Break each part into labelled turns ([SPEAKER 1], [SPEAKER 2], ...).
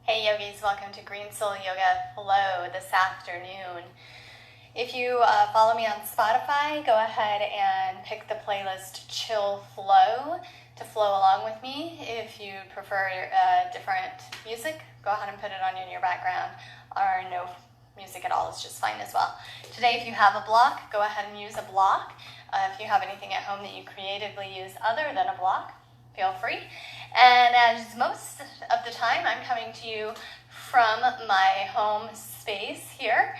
[SPEAKER 1] Hey yogis, welcome to Green Soul Yoga Flow this afternoon. If you follow me on Spotify, go ahead and pick the playlist Chill Flow to flow along with me. If you prefer different music, go ahead and put it on in your background, or no music at all is just fine as well. Today, if you have a block, go ahead and use a block. If you have anything at home that you creatively use other than a block, feel free. And as most of the time, I'm coming to you from my home space here.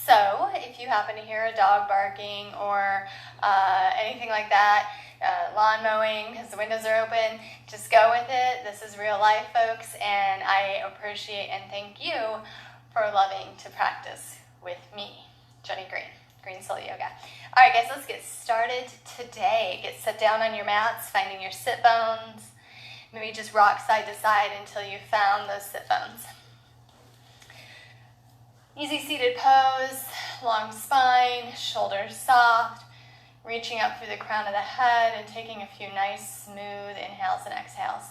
[SPEAKER 1] So if you happen to hear a dog barking or anything like that, lawn mowing because the windows are open, just go with it. This is real life, folks, and I appreciate and thank you for loving to practice with me, Jenny Green, Green Soul Yoga. All right, guys, let's get started today. Get set down on your mats, finding your sit bones. Maybe just rock side to side until you found those sit bones. Easy seated pose, long spine, shoulders soft, reaching up through the crown of the head and taking a few nice smooth inhales and exhales.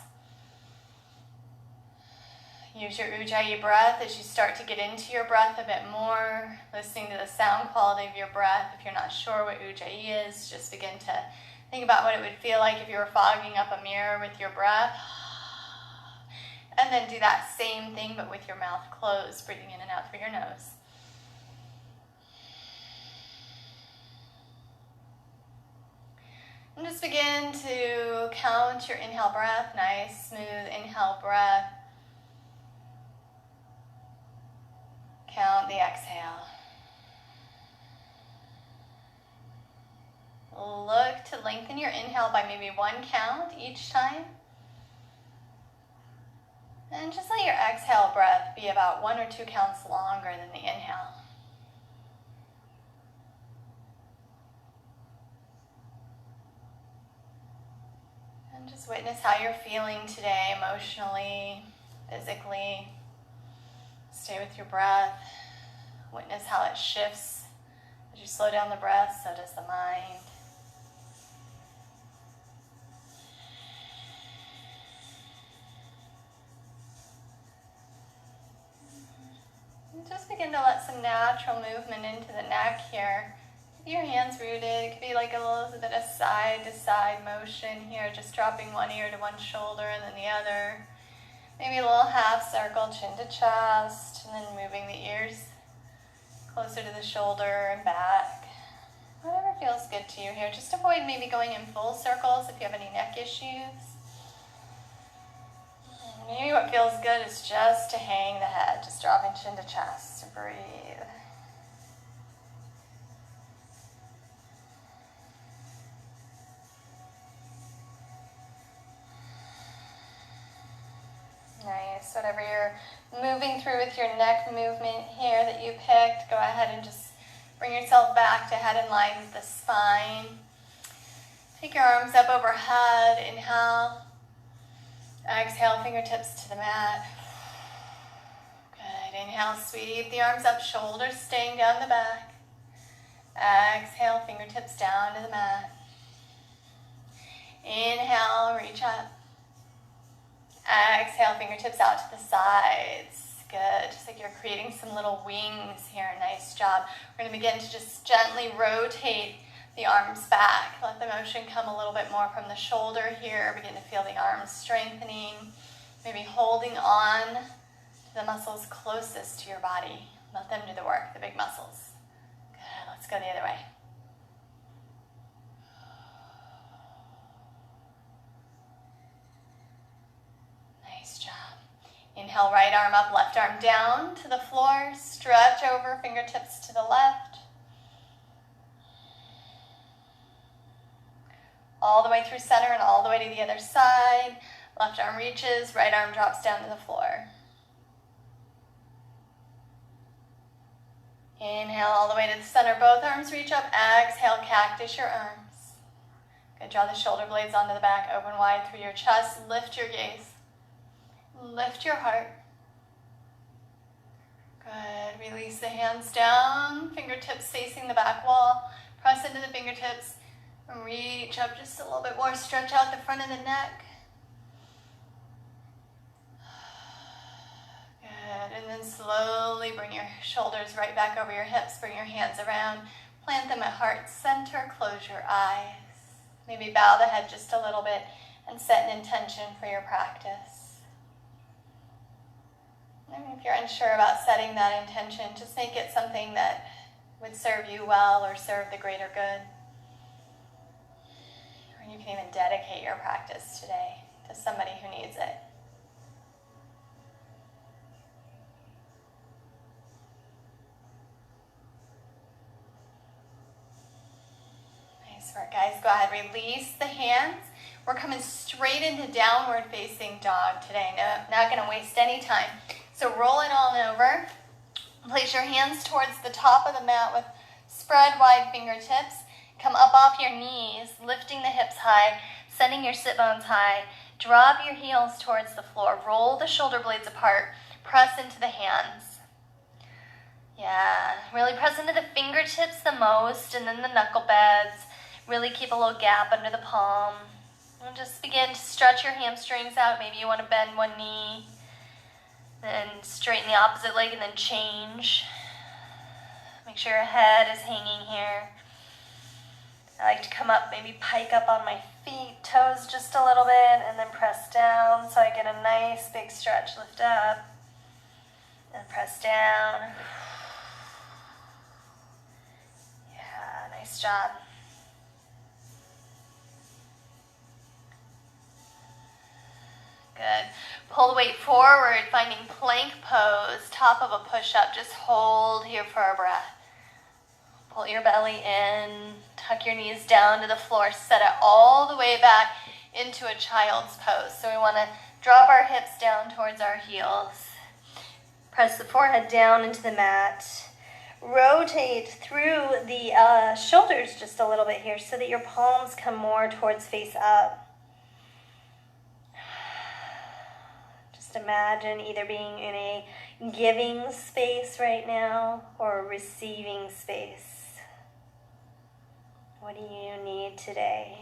[SPEAKER 1] Use your Ujjayi breath as you start to get into your breath a bit more, listening to the sound quality of your breath. If you're not sure what Ujjayi is, just begin to think about what it would feel like if you were fogging up a mirror with your breath. And then do that same thing, but with your mouth closed, breathing in and out through your nose. And just begin to count your inhale breath, nice, smooth inhale breath. Count the exhale. Look to lengthen your inhale by maybe one count each time. And just let your exhale breath be about 1 or 2 counts longer than the inhale. And just witness how you're feeling today, emotionally, physically. Stay with your breath. Witness how it shifts. As you slow down the breath, so does the mind. Just begin to let some natural movement into the neck here. Keep your hands rooted. It could be like a little bit of side-to-side motion here, just dropping one ear to one shoulder and then the other. Maybe a little half circle, chin to chest, and then moving the ears closer to the shoulder and back. Whatever feels good to you here. Just avoid maybe going in full circles if you have any neck issues. Maybe what feels good is just to hang the head, just dropping chin to chest. Breathe. Nice. Whatever you're moving through with your neck movement here that you picked, go ahead and just bring yourself back to head in line with the spine. Take your arms up overhead. Inhale. Exhale, fingertips to the mat. Good. Inhale, sweep the arms up, shoulders staying down the back. Exhale, fingertips down to the mat. Inhale, reach up. Exhale, fingertips out to the sides. Good. Just like you're creating some little wings here. Nice job. We're going to begin to just gently rotate the arms back. Let the motion come a little bit more from the shoulder here. Begin to feel the arms strengthening. Maybe holding on to the muscles closest to your body. Let them do the work, the big muscles. Good. Let's go the other way. Nice job. Inhale, right arm up, left arm down to the floor. Stretch over, fingertips to the left. All the way through center and all the way to the other side. Left arm reaches, right arm drops down to the floor. Inhale all the way to the center, both arms reach up. Exhale, cactus your arms. Good, draw the shoulder blades onto the back, open wide through your chest. Lift your gaze. Lift your heart. Good, release the hands down, fingertips facing the back wall. Press into the fingertips. Reach up just a little bit more. Stretch out the front of the neck. slowly bring your shoulders right back over your hips. Bring your hands around. Plant them at heart center. Close your eyes. Maybe bow the head just a little bit and set an intention for your practice. And if you're unsure about setting that intention, just make it something that would serve you well or serve the greater good. Or you can even dedicate your practice today to somebody who needs it. Nice work, guys. Go ahead, release the hands. We're coming straight into downward facing dog today. No, not going to waste any time. So roll it all over. Place your hands towards the top of the mat with spread wide fingertips. Come up off your knees, lifting the hips high, sending your sit bones high. Drop your heels towards the floor. Roll the shoulder blades apart. Press into the hands. Yeah, really press into the fingertips the most, and then the knuckle beds. Really keep a little gap under the palm. And just begin to stretch your hamstrings out. Maybe you want to bend one knee. Then straighten the opposite leg and then change. Make sure your head is hanging here. I like to come up, maybe pike up on my feet, toes just a little bit, and then press down so I get a nice big stretch. Lift up and press down. Yeah, nice job. Good. Pull the weight forward, finding plank pose, top of a push-up. Just hold here for a breath. Pull your belly in, tuck your knees down to the floor, set it all the way back into a child's pose. So we want to drop our hips down towards our heels. Press the forehead down into the mat. Rotate through the shoulders just a little bit here so that your palms come more towards face up. Imagine either being in a giving space right now or a receiving space. What do you need today?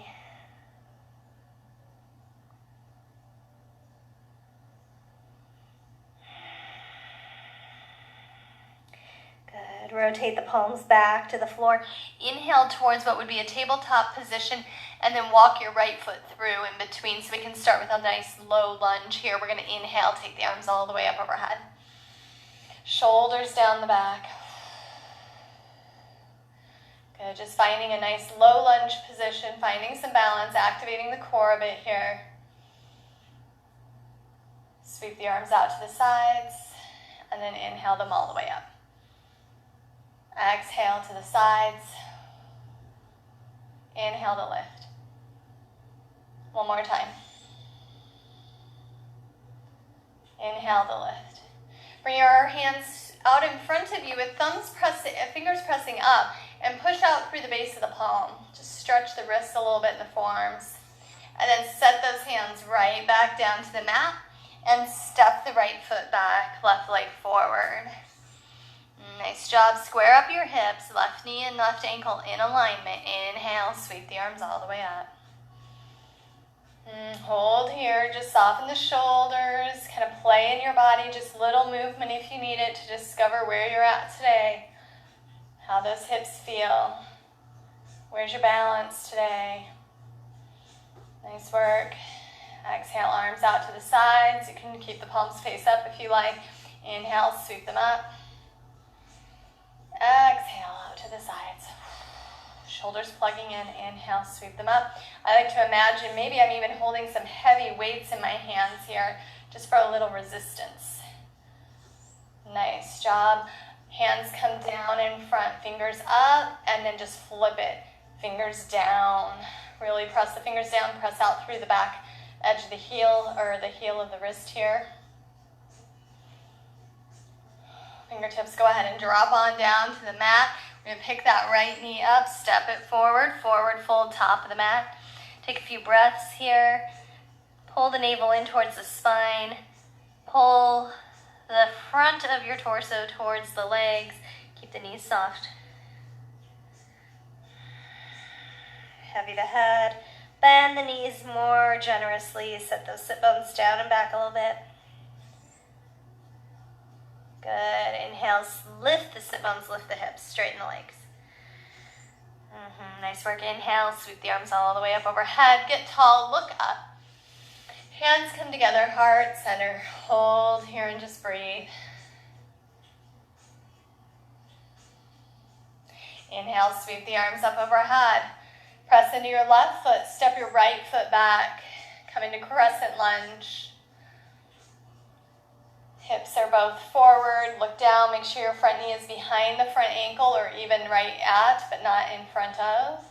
[SPEAKER 1] Good. Rotate the palms back to the floor. Inhale towards what would be a tabletop position, and then walk your right foot through in between. So we can start with a nice low lunge here. We're going to inhale, take the arms all the way up overhead. Shoulders down the back. Good, just finding a nice low lunge position, finding some balance, activating the core a bit here. Sweep the arms out to the sides, and then inhale them all the way up. Exhale to the sides. Inhale to lift. One more time. Inhale to lift. Bring your hands out in front of you with fingers pressing up, and push out through the base of the palm. Just stretch the wrists a little bit in the forearms. And then set those hands right back down to the mat and step the right foot back, left leg forward. Nice job. Square up your hips, left knee and left ankle in alignment. Inhale, sweep the arms all the way up. Hold here, just soften the shoulders, kind of play in your body, just little movement if you need it to discover where you're at today, how those hips feel. Where's your balance today? Nice work. Exhale, arms out to the sides. You can keep the palms face up if you like. Inhale, sweep them up. Exhale out to the sides. Shoulders plugging in. Inhale, sweep them up. I like to imagine maybe I'm even holding some heavy weights in my hands here just for a little resistance. Nice job. Hands come down in front, fingers up, and then just flip it. Fingers down. Really press the fingers down, press out through the back edge of the heel, or the heel of the wrist here. Fingertips go ahead and drop on down to the mat. We're going to pick that right knee up, step it forward, forward fold, top of the mat. Take a few breaths here. Pull the navel in towards the spine. Pull the front of your torso towards the legs. Keep the knees soft. Heavy the head. Bend the knees more generously. Set those sit bones down and back a little bit. Good. Inhale, lift the sit bones, lift the hips, straighten the legs. Nice work. Inhale, sweep the arms all the way up overhead. Get tall, look up. Hands come together, heart center. Hold here and just breathe. Inhale, sweep the arms up overhead. Press into your left foot, step your right foot back. Come into crescent lunge. Hips are both forward, look down, make sure your front knee is behind the front ankle or even right at, but not in front of.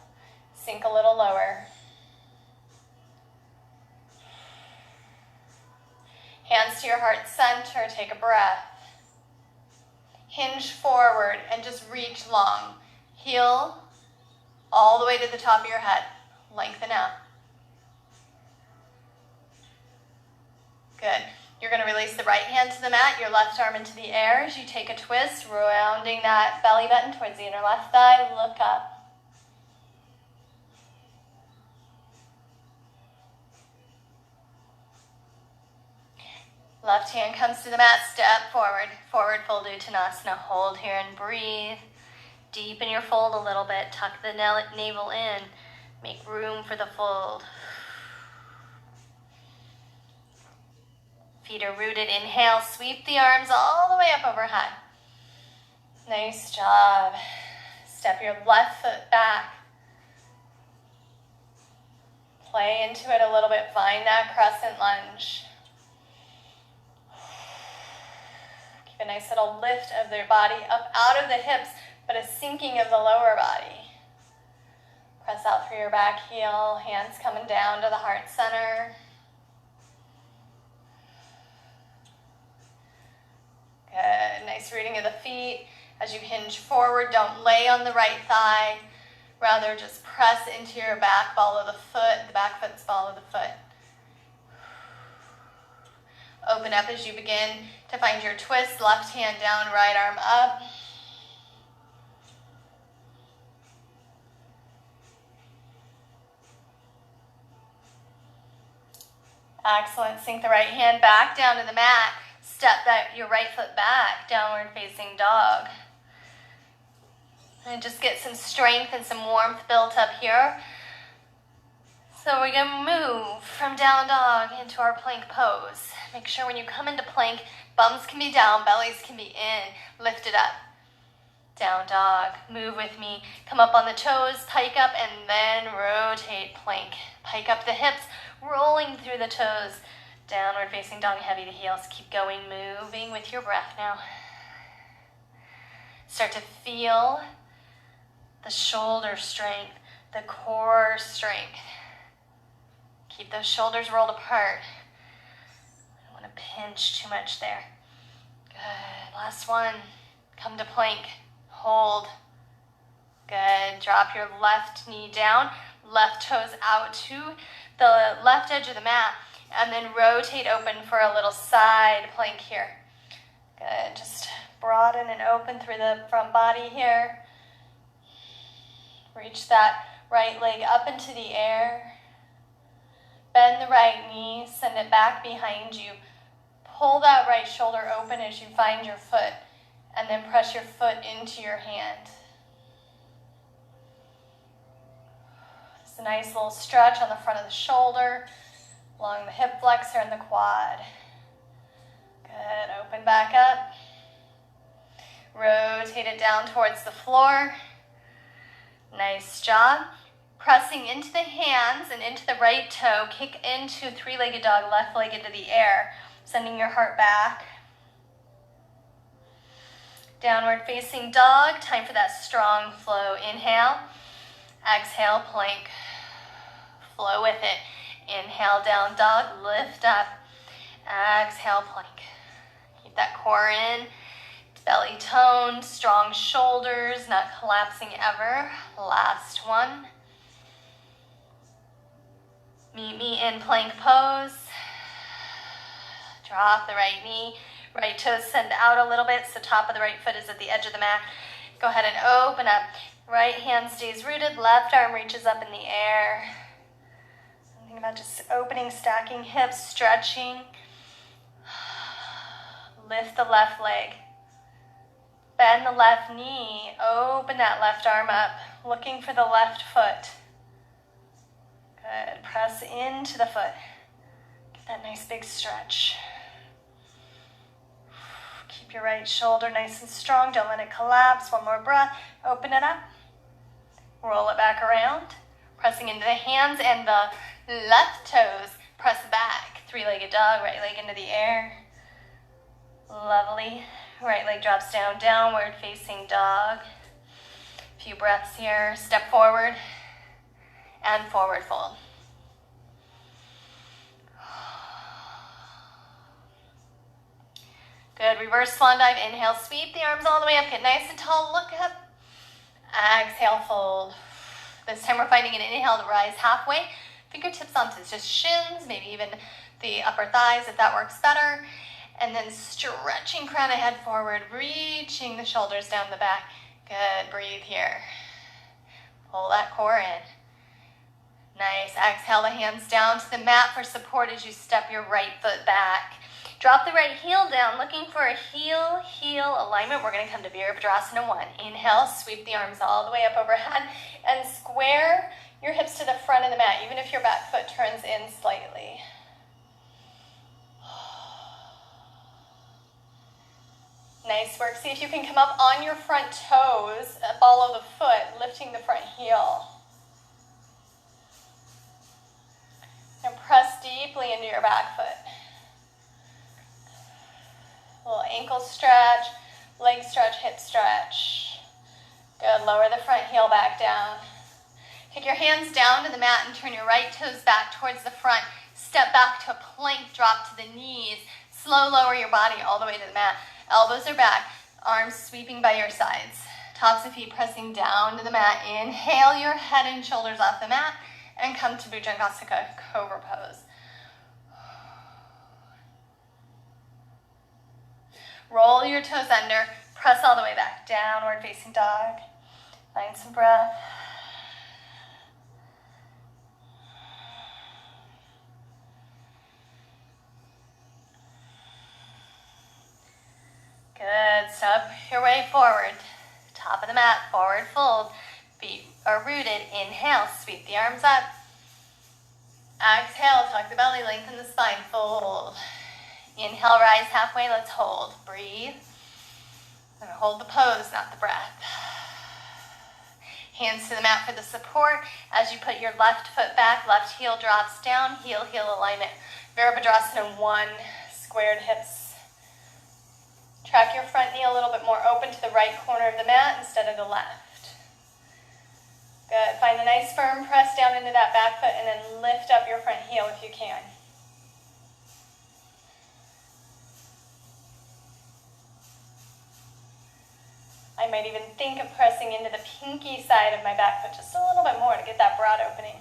[SPEAKER 1] Sink a little lower. Hands to your heart center, take a breath. Hinge forward and just reach long. Heel all the way to the top of your head. Lengthen out. Good. You're going to release the right hand to the mat, your left arm into the air as you take a twist, rounding that belly button towards the inner left thigh. Look up. Left hand comes to the mat, step forward. Forward fold Uttanasana. Hold here and breathe. Deepen your fold a little bit. Tuck the navel in. Make room for the fold. Feet are rooted. Inhale, sweep the arms all the way up overhead. Nice job. Step your left foot back. Play into it a little bit. Find that crescent lunge. Keep a nice little lift of the body up out of the hips, but a sinking of the lower body. Press out through your back heel. Hands coming down to the heart center. Good. Nice rooting of the feet. As you hinge forward, don't lay on the right thigh. Rather, just press into your back ball of the foot, the back foot's ball of the foot. Open up as you begin to find your twist. Left hand down, right arm up. Excellent. Sink the right hand back down to the mat. Step your right foot back, downward facing dog. And just get some strength and some warmth built up here. So we're going to move from down dog into our plank pose. Make sure when you come into plank, bums can be down, bellies can be in. Lift it up. Down dog. Move with me. Come up on the toes, pike up, and then rotate plank. Pike up the hips, rolling through the toes. Downward facing dog, heavy to heels. Keep going, moving with your breath now. Start to feel the shoulder strength, the core strength. Keep those shoulders rolled apart. I don't want to pinch too much there. Good. Last one. Come to plank. Hold. Good. Drop your left knee down. Left toes out to the left edge of the mat. And then rotate open for a little side plank here. Good. Just broaden and open through the front body here. Reach that right leg up into the air. Bend the right knee. Send it back behind you. Pull that right shoulder open as you find your foot. And then press your foot into your hand. Just a nice little stretch on the front of the shoulder. Along the hip flexor and the quad. Good. Open back up. Rotate it down towards the floor. Nice job. Pressing into the hands and into the right toe. Kick into three-legged dog, left leg into the air. Sending your heart back. Downward facing dog. Time for that strong flow. Inhale. Exhale, plank. Flow with it. Inhale, down dog, lift up. Exhale, plank. Keep that core in. Belly toned, strong shoulders, not collapsing ever. Last one. Meet me in plank pose. Drop the right knee. Right toes send out a little bit, so top of the right foot is at the edge of the mat. Go ahead and open up. Right hand stays rooted, left arm reaches up in the air. Think about just opening, stacking hips, stretching. Lift the left leg. Bend the left knee, open that left arm up, looking for the left foot. Good, press into the foot. Get that nice big stretch. Keep your right shoulder nice and strong, don't let it collapse. One more breath, open it up. Roll it back around, pressing into the hands and the left toes. Press back, three-legged dog, right leg into the air. Lovely. Right leg drops down, downward facing dog. A few breaths here. Step forward and forward fold. Good. Reverse swan dive. Inhale, sweep the arms all the way up. Get nice and tall. Look up. Exhale, fold. This time we're finding an inhale to rise halfway. Fingertips onto just shins, maybe even the upper thighs if that works better. And then stretching crown of head forward, reaching the shoulders down the back. Good, breathe here. Pull that core in. Nice, exhale the hands down to the mat for support as you step your right foot back. Drop the right heel down, looking for a heel alignment. We're gonna come to Virabhadrasana 1. Inhale, sweep the arms all the way up overhead and square your hips to the front of the mat, even if your back foot turns in slightly. Nice work. See if you can come up on your front toes, follow the foot, lifting the front heel. And press deeply into your back foot. Little ankle stretch, leg stretch, hip stretch. Good. Lower the front heel back down. Take your hands down to the mat and turn your right toes back towards the front. Step back to a plank, drop to the knees. Slow lower your body all the way to the mat. Elbows are back, arms sweeping by your sides. Tops of feet pressing down to the mat. Inhale your head and shoulders off the mat and come to Bhujangasana Cobra Pose. Roll your toes under, press all the way back, downward facing dog. Find some breath. Good, step your way forward. Top of the mat, forward fold. Feet are rooted. Inhale, sweep the arms up. Exhale, tuck the belly, lengthen the spine, fold. Inhale, rise halfway, let's hold. Breathe. And hold the pose, not the breath. Hands to the mat for the support. As you put your left foot back, left heel drops down, heel alignment. Virabhadrasana 1, squared hips. Track your front knee a little bit more open to the right corner of the mat instead of the left. Good. Find a nice firm press down into that back foot and then lift up your front heel if you can. I might even think of pressing into the pinky side of my back foot just a little bit more to get that broad opening.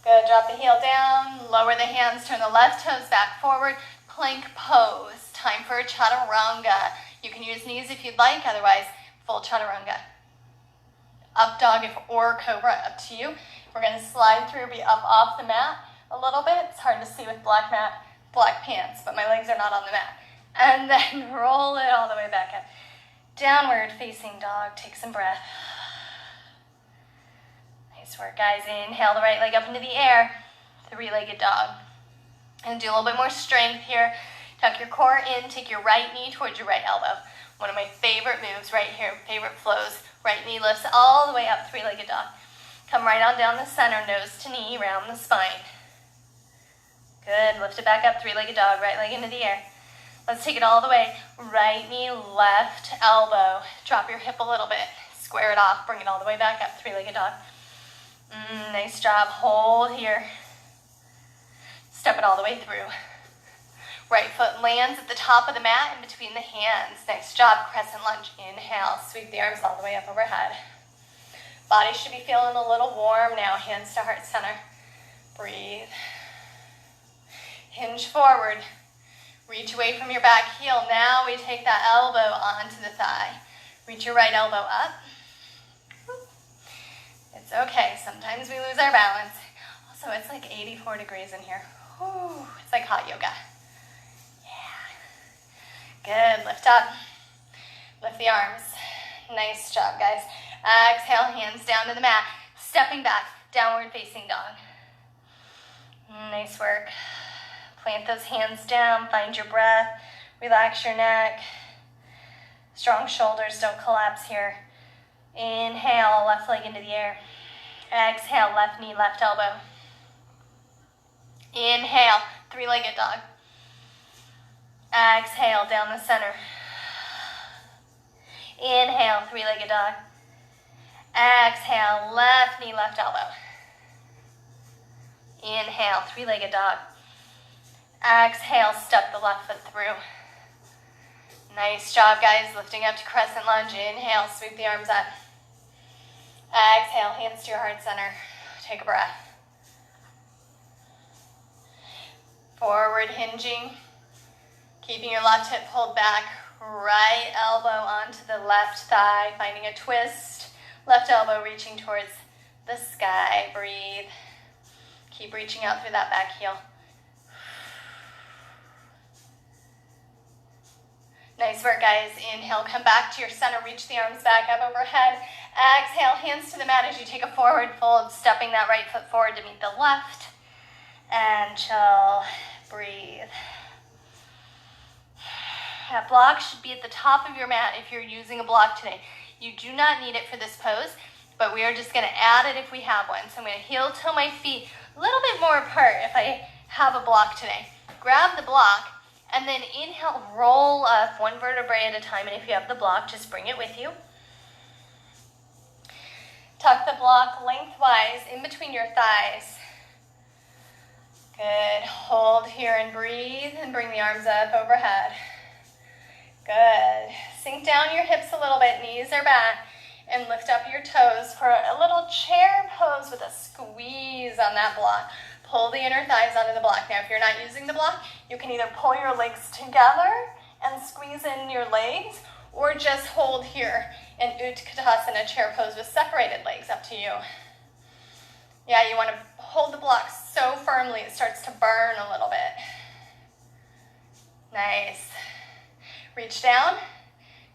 [SPEAKER 1] Good. Drop the heel down, lower the hands, turn the left toes back forward, plank pose. Time for a chaturanga. You can use knees if you'd like, otherwise full chaturanga. Up dog or cobra, up to you. We're going to slide through, be up off the mat a little bit. It's hard to see with black pants, but my legs are not on the mat. And then roll it all the way back up. Downward facing dog. Take some breath. Nice work, guys. Inhale the right leg up into the air. Three-legged dog. And do a little bit more strength here. Tuck your core in, take your right knee towards your right elbow. One of my favorite moves right here, favorite flows. Right knee lifts all the way up, three-legged dog. Come right on down the center, nose to knee, round the spine. Good, lift it back up, three-legged dog, right leg into the air. Let's take it all the way. Right knee, left elbow. Drop your hip a little bit, square it off, bring it all the way back up, three-legged dog. Nice job, hold here. Step it all the way through. Right foot lands at the top of the mat in between the hands. Nice job, crescent lunge. Inhale, sweep the arms all the way up overhead. Body should be feeling a little warm now. Hands to heart center. Breathe. Hinge forward. Reach away from your back heel. Now we take that elbow onto the thigh. Reach your right elbow up. It's okay. Sometimes we lose our balance. Also, it's like 84 degrees in here. Whew. It's like hot yoga. Good, lift up. Lift the arms. Nice job, guys. Exhale, hands down to the mat. Stepping back, downward facing dog. Nice work. Plant those hands down, find your breath, relax your neck. Strong shoulders, don't collapse here. Inhale, left leg into the air. Exhale, left knee, left elbow. Inhale, three-legged dog. Exhale, down the center. Inhale, three-legged dog. Exhale, left knee, left elbow. Inhale, three-legged dog. Exhale, step the left foot through. Nice job, guys. Lifting up to crescent lunge. Inhale, sweep the arms up. Exhale, hands to your heart center. Take a breath. Forward hinging. Keeping your left hip pulled back. Right elbow onto the left thigh. Finding a twist. Left elbow reaching towards the sky. Breathe. Keep reaching out through that back heel. Nice work, guys. Inhale, come back to your center. Reach the arms back up overhead. Exhale, hands to the mat as you take a forward fold, stepping that right foot forward to meet the left. And chill. Breathe. That block should be at the top of your mat if you're using a block today. You do not need it for this pose, but we are just going to add it if we have one. So I'm going to heel toe my feet a little bit more apart if I have a block today. Grab the block. And then inhale, roll up one vertebrae at a time. And if you have the block, just bring it with you. Tuck the block lengthwise in between your thighs. Good. Hold here and breathe and bring the arms up overhead. Good. Sink down your hips a little bit. Knees are back. And lift up your toes for a little chair pose with a squeeze on that block. Pull the inner thighs onto the block. Now, if you're not using the block, you can either pull your legs together and squeeze in your legs, or just hold here in Utkatasana chair pose with separated legs, up to you. Yeah, you want to hold the block so firmly it starts to burn a little bit. Nice. Reach down,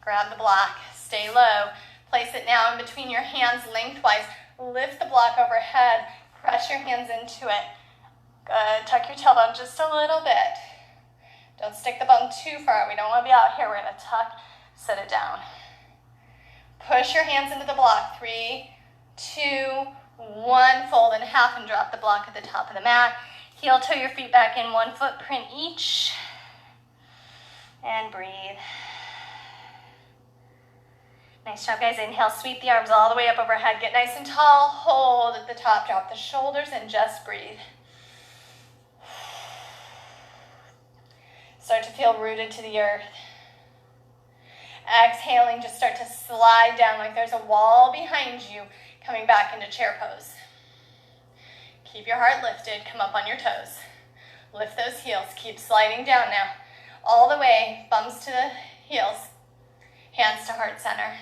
[SPEAKER 1] grab the block, stay low. Place it now in between your hands lengthwise. Lift the block overhead, press your hands into it. Good. Tuck your tailbone just a little bit. Don't stick the bone too far. We don't want to be out here. We're going to tuck, set it down. Push your hands into the block. 3, 2, 1. Fold in half and drop the block at the top of the mat. Heel toe your feet back in, one footprint each. And breathe. Nice job, guys. Inhale, sweep the arms all the way up overhead. Get nice and tall. Hold at the top. Drop the shoulders and just breathe. Start to feel rooted to the earth. Exhaling, just start to slide down like there's a wall behind you, coming back into chair pose. Keep your heart lifted. Come up on your toes. Lift those heels. Keep sliding down now. All the way, thumbs to the heels. Hands to heart center.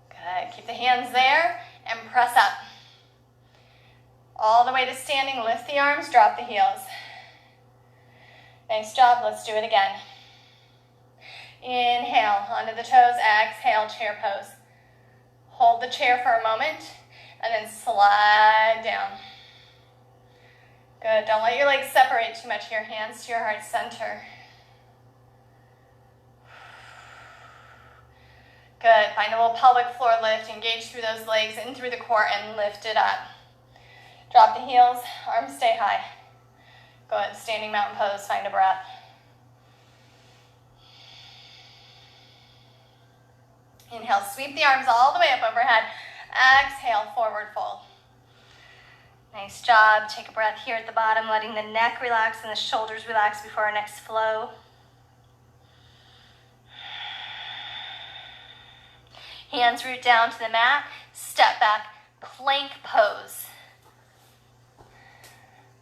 [SPEAKER 1] Good. Keep the hands there and press up. All the way to standing. Lift the arms, drop the heels. Nice job. Let's do it again. Inhale, onto the toes. Exhale, chair pose. Hold the chair for a moment and then slide down. Good. Don't let your legs separate too much here. Hands to your heart center. Good. Find a little pelvic floor lift. Engage through those legs, in through the core, and lift it up. Drop the heels. Arms stay high. Good. Standing mountain pose. Find a breath. Inhale. Sweep the arms all the way up overhead. Exhale. Forward fold. Nice job. Take a breath here at the bottom, letting the neck relax and the shoulders relax before our next flow. Hands root down to the mat. Step back. Plank pose.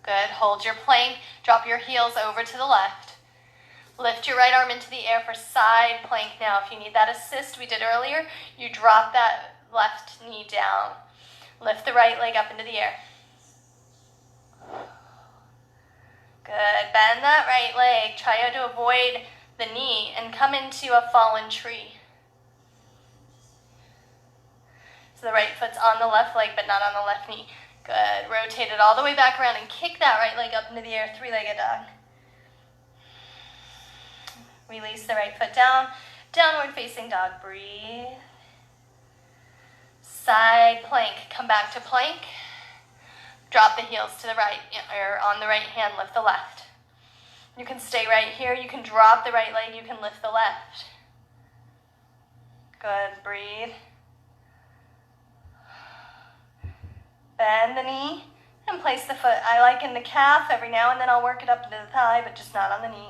[SPEAKER 1] Good. Hold your plank. Drop your heels over to the left. Lift your right arm into the air for side plank now. If you need that assist we did earlier, you drop that left knee down. Lift the right leg up into the air. Good. Bend that right leg. Try to avoid the knee and come into a fallen tree. So the right foot's on the left leg but not on the left knee. Good. Rotate it all the way back around and kick that right leg up into the air, three-legged dog. Release the right foot down. Downward facing dog. Breathe. Side plank. Come back to plank. Drop the heels to the right, or on the right hand, lift the left. You can stay right here. You can drop the right leg. You can lift the left. Good. Breathe. Bend the knee and place the foot. I like in the calf. Every now and then I'll work it up into the thigh, but just not on the knee.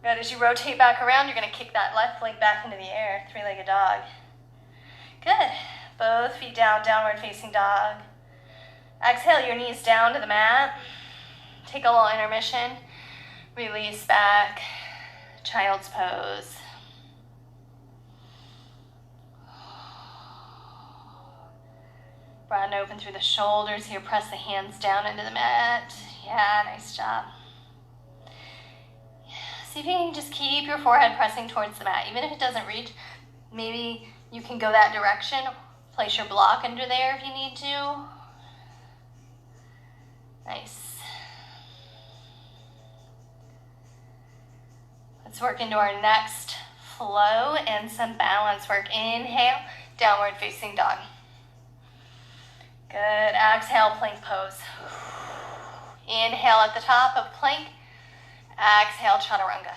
[SPEAKER 1] Good. As you rotate back around, you're going to kick that left leg back into the air. Three-legged dog. Good. Both feet down, downward facing dog. Exhale your knees down to the mat. Take a little intermission. Release back. Child's pose. Broaden open through the shoulders here. Press the hands down into the mat. Yeah, nice job. See if you can just keep your forehead pressing towards the mat. Even if it doesn't reach, maybe you can go that direction. Place your block under there if you need to. Nice. Let's work into our next flow and some balance work. Inhale, downward facing dog. Good. Exhale, plank pose. Inhale at the top of plank. Exhale, chaturanga.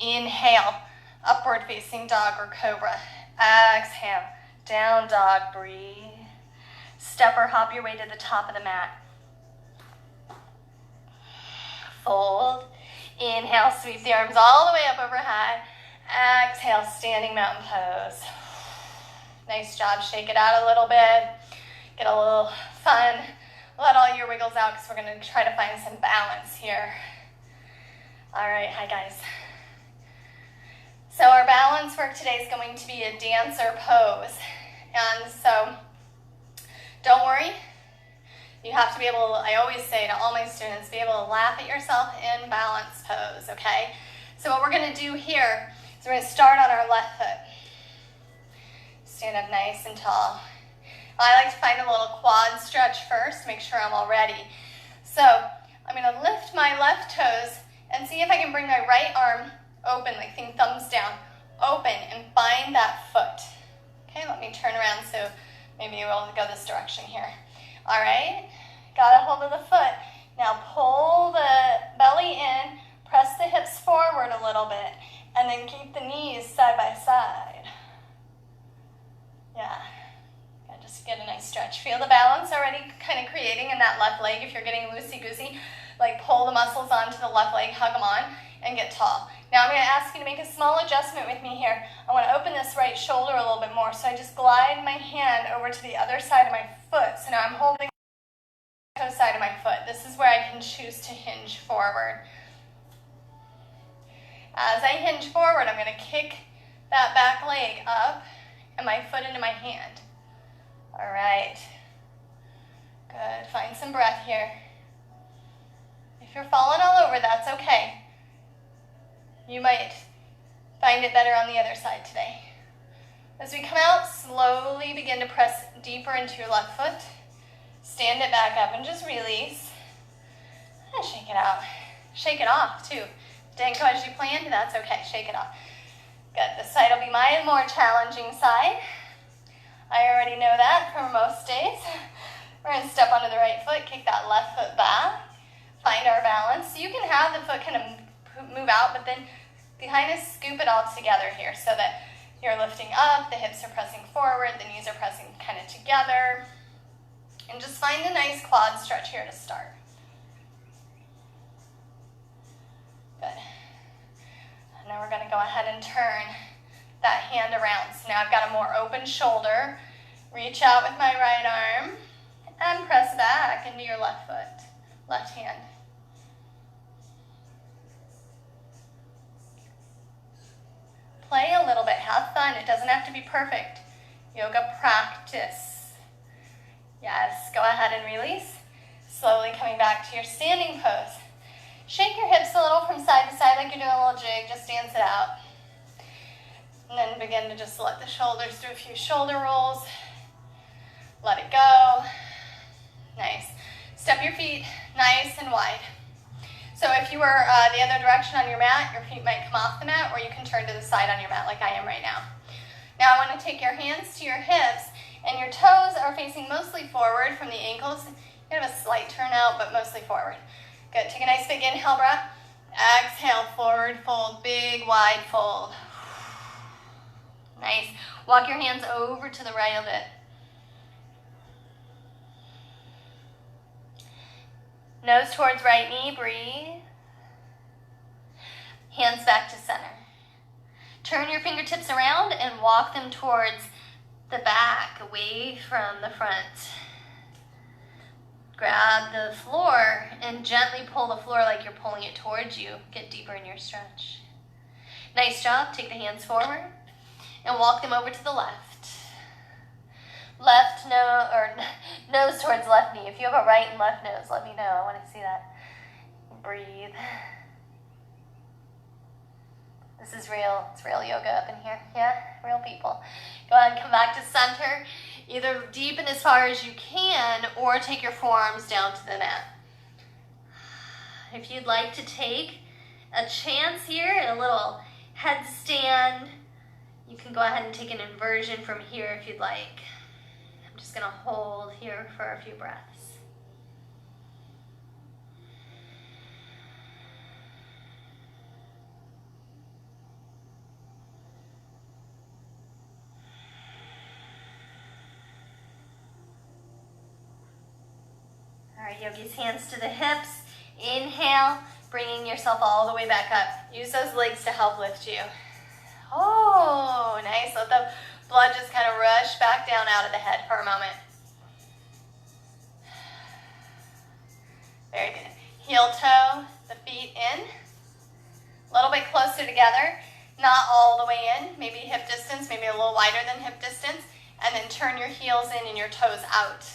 [SPEAKER 1] Inhale, upward facing dog or cobra. Exhale, down dog. Breathe. Step or hop your way to the top of the mat. Fold. Inhale, sweep the arms all the way up overhead. Exhale, standing mountain pose. Nice job. Shake it out a little bit. Get a little fun. Let all your wiggles out because we're going to try to find some balance here. All right, hi guys. So our balance work today is going to be a dancer pose. And so don't worry. You have to be able, I always say to all my students, be able to laugh at yourself in balance pose, okay? So what we're going to do here is we're going to start on our left foot. Stand up nice and tall. I like to find a little quad stretch first, make sure I'm all ready. So I'm going to lift my left toes and see if I can bring my right arm open, like think thumbs down, open, and find that foot. Okay, let me turn around so maybe we'll go this direction here. All right, got a hold of the foot. Now pull the belly in, press the hips forward a little bit, and then keep the knees side by side. Yeah, just get a nice stretch. Feel the balance already kind of creating in that left leg. If you're getting loosey-goosey, like pull the muscles onto the left leg, hug them on, and get tall. Now I'm going to ask you to make a small adjustment with me here. I want to open this right shoulder a little bit more. So I just glide my hand over to the other side of my foot. So now I'm holding the toe side of my foot. This is where I can choose to hinge forward. As I hinge forward, I'm going to kick that back leg up and my foot into my hand. All right. Good. Find some breath here. If you're falling all over, that's okay. You might find it better on the other side today. As we come out, slowly begin to press deeper into your left foot. Stand it back up and just release. And shake it out. Shake it off too. Didn't go as you planned, that's okay. Shake it off. Good. This side will be my more challenging side. I already know that from most days. We're going to step onto the right foot, kick that left foot back, find our balance. So you can have the foot kind of move out, but then kind of scoop it all together here so that you're lifting up, the hips are pressing forward, the knees are pressing kind of together. And just find a nice quad stretch here to start. Good. And now we're going to go ahead and turn that hand around. So now I've got a more open shoulder. Reach out with my right arm and press back into your left foot, left hand. Play a little bit, have fun. It doesn't have to be perfect. Yoga practice. Yes, go ahead and release. Slowly coming back to your standing pose. Shake your hips a little from side to side like you're doing a little jig. Just dance it out. And then begin to just let the shoulders do a few shoulder rolls. Let it go. Nice. Step your feet nice and wide. So if you were the other direction on your mat, your feet might come off the mat, or you can turn to the side on your mat like I am right now. Now I want to take your hands to your hips, and your toes are facing mostly forward from the ankles. You have a slight turn out, but mostly forward. Good. Take a nice big inhale breath. Exhale, forward fold, big wide fold. Nice. Walk your hands over to the right a bit. Nose towards right knee, breathe. Hands back to center. Turn your fingertips around and walk them towards the back, away from the front. Grab the floor and gently pull the floor like you're pulling it towards you. Get deeper in your stretch. Nice job. Take the hands forward and walk them over to the left. Left nose, or nose towards left knee. If you have a right and left nose, let me know. I want to see that. Breathe. This is real. It's real yoga up in here. Yeah, real people. Go ahead and come back to center. Either deepen as far as you can, or take your forearms down to the mat. If you'd like to take a chance here, a little headstand, you can go ahead and take an inversion from here if you'd like. I'm just going to hold here for a few breaths. All right, yogis, hands to the hips. Inhale, bringing yourself all the way back up. Use those legs to help lift you. Oh, nice. Let the blood just kind of rush back down out of the head for a moment. Very good. Heel toe, the feet in. A little bit closer together. Not all the way in. Maybe hip distance, maybe a little wider than hip distance. And then turn your heels in and your toes out.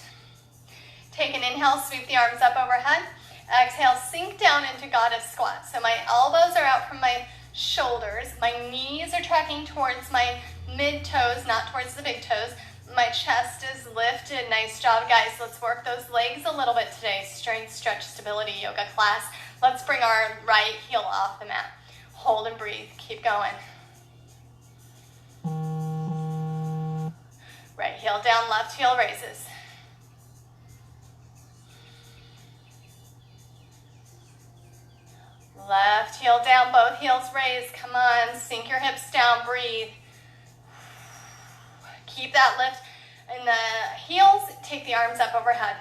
[SPEAKER 1] Take an inhale, sweep the arms up overhead. Exhale, sink down into goddess squat. So my elbows are out from my shoulders. My knees are tracking towards my mid toes, not towards the big toes. My chest is lifted. Nice job, guys. Let's work those legs a little bit today. Strength, stretch, stability yoga class. Let's bring our right heel off the mat. Hold and breathe. Keep going. Right heel down, left heel raises. Left heel down, both heels raised. Come on, sink your hips down, breathe. Keep that lift in the heels. Take the arms up overhead.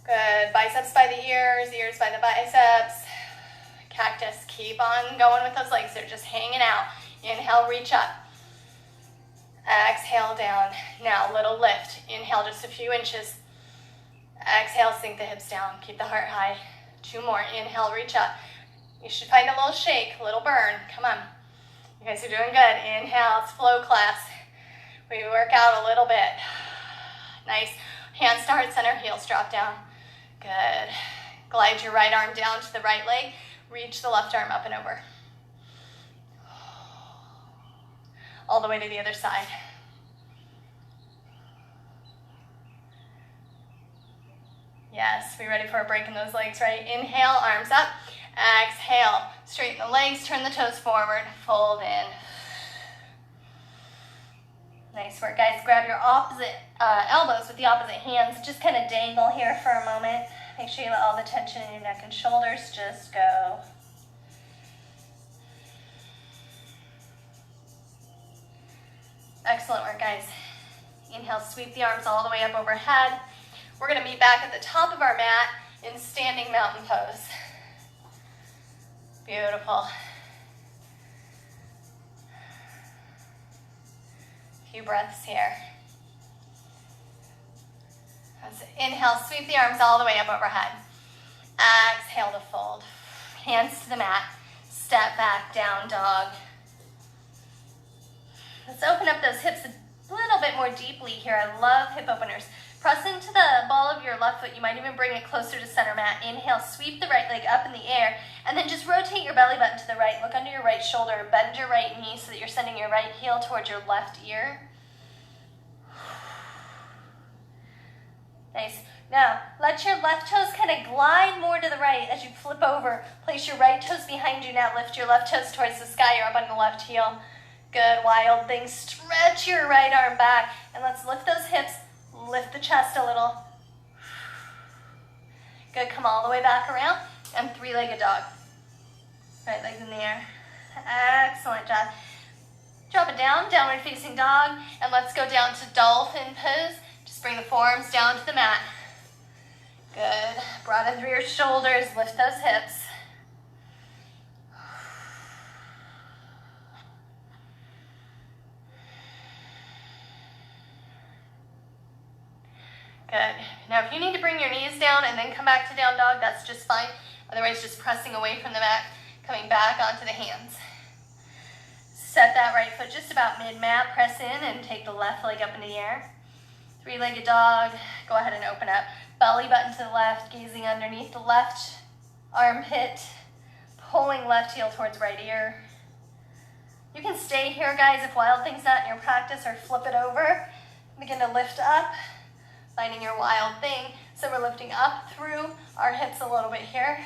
[SPEAKER 1] Good. Biceps by the ears, ears by the biceps. Cactus. Keep on going with those legs. They're just hanging out. Inhale, reach up. Exhale, down. Now, little lift. Inhale, just a few inches. Exhale, sink the hips down. Keep the heart high. 2 more. Inhale, reach up. You should find a little shake, a little burn. Come on. You guys are doing good. Inhale, it's flow class. We work out a little bit. Nice. Hands to heart center, heels drop down. Good. Glide your right arm down to the right leg. Reach the left arm up and over. All the way to the other side. Yes, be ready for a break in those legs, right? Inhale, arms up. Exhale, straighten the legs, turn the toes forward, fold in. Nice work, guys. Grab your opposite elbows with the opposite hands. Just kind of dangle here for a moment. Make sure you let all the tension in your neck and shoulders just go. Excellent work, guys. Inhale, sweep the arms all the way up overhead. We're going to meet back at the top of our mat in standing mountain pose. Beautiful. A few breaths here. Let's inhale, sweep the arms all the way up overhead. Exhale to fold. Hands to the mat. Step back, down dog. Let's open up those hips a little bit more deeply here. I love hip openers. Press into the ball of your
[SPEAKER 2] your left foot. You might even bring it closer to center mat. Inhale, sweep the right leg up in the air, and then just rotate your belly button to the right. Look under your right shoulder. Bend your right knee so that you're sending your right heel towards your left ear. Nice. Now, let your left toes kind of glide more to the right as you flip over. Place your right toes behind you now. Lift your left toes towards the sky. You're up on the left heel. Good, wild thing. Stretch your right arm back. And let's lift those hips. Lift the chest a little. Good, come all the way back around. And three-legged dog. Right legs in the air. Excellent job. Drop it down, downward facing dog. And let's go down to dolphin pose. Just bring the forearms down to the mat. Good. Broaden through your shoulders. Lift those hips. Good. Now, if you need to bring your knees down and then come back to down dog, that's just fine. Otherwise, just pressing away from the mat, coming back onto the hands. Set that right foot just about mid-mat. Press in and take the left leg up in the air. Three-legged dog. Go ahead and open up. Belly button to the left, gazing underneath the left armpit, pulling left heel towards right ear. You can stay here, guys, if wild thing's not in your practice, or flip it over. Begin to lift up, finding your wild thing. So we're lifting up through our hips a little bit here.